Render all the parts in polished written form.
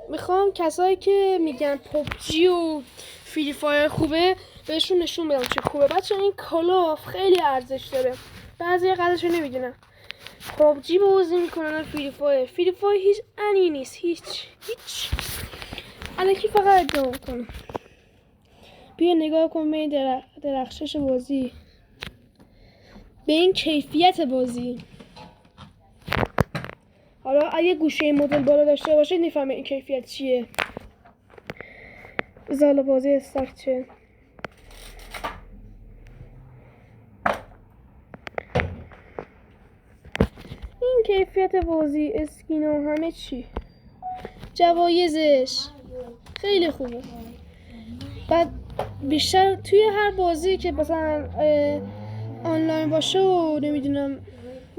میخوام کسایی که میگن پوبجی و فری فایر خوبه بهشون نشون بدم چه خوبه. بچه این کلاف خیلی ارزش داره، بعضی قدرشو نمیدونن. پوبجی بازی میکنن، فری فایر هیچ انی نیست، هیچ الکی فقط ادعا میکنه. بیا نگاه کن به این درخشش بازی، به این کیفیت بازی. حالا اگه گوشه مدل بالا داشته باشید نفهمه این کیفیت چیه. زالا بازی استارت چه این کیفیت بازی، اسکین و همه چی، جوایزش خیلی خوبه. بعد بیشتر توی هر بازی که مثلا آنلاین باشه و نمیدونم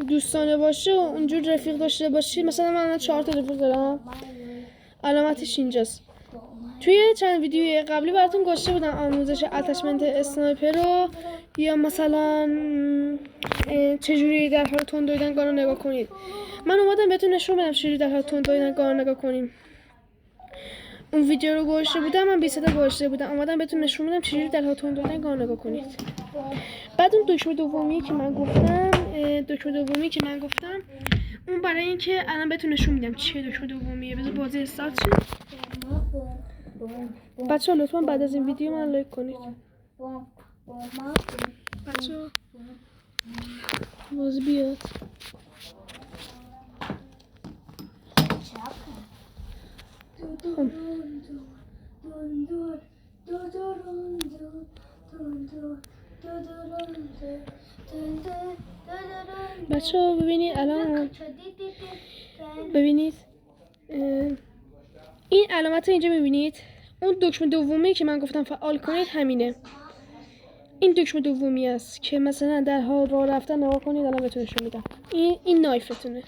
دوستانه باشه و اونجور رفیق داشته باشی، مثلا من 4 تا رفیق دارم، علامتش اینجاست. توی چند ویدیوی قبلی براتون گذاشته بودم آموزش اتچمنت اسنایپر رو، یا مثلا چجوری در حال تند دویدن گان رو نگاه کنید. من اومدم بهتون نشون بدم چجوری در حال تند دویدن گان رو نگاه کنیم. اون ویدیو رو گذاشته بودم، من 20 تا گذاشته بودم، اومدم بهتون نشون بدم چجوری در حال تند دویدن گان رو نگاه کنید. بعد اون دکمه دومی که من گفتم اون برای اینکه الان بهتون نشون میدم چیه دکمه دومیه. بذار بازی استارت شه. بچه‌ها لطفا بعد از این ویدیو من لایک کنید. بچه‌ها باز بیاد. بچه‌ها ببینید الان، ببینید این علامت اینجا میبینید، اون دکمه دومی که من گفتم فعال کنید همینه. این دکمه دومی است که مثلا در حال راه رفتن نگاه کنید، الان بهتون نشون میدم. این نایفتونه،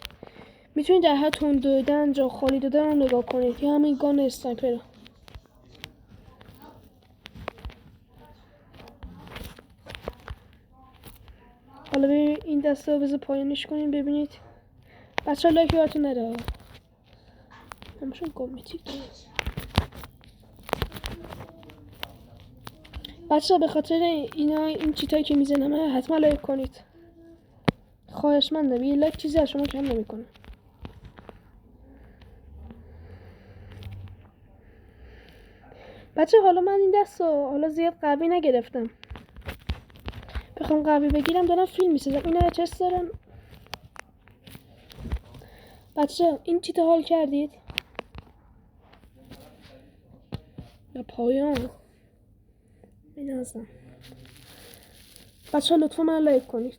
میتونید در حال تند دویدن، جا خالی دادن رو نگاه کنید، یا همین گان اسنایپر رو. حالا ببینید این دسته رو بذار پایانش کنیم ببینید. بچه ها لایک براتون نره، همشون کمیتیک. بچه ها به خاطر این چیتایی که میزنم حتما لایک کنید، خواهشمندم. یه لایک چیزی از شما کم نمیکنه. بچه حالا من این دست رو حالا زیاد قوی نگرفتم، بخوام قوی بگیرم دارم فیلم میسازم. اینا اچس دارم. بچه این چیتا حال کردید؟ یا پایان این ازم. بچه لطفا من لایک کنید.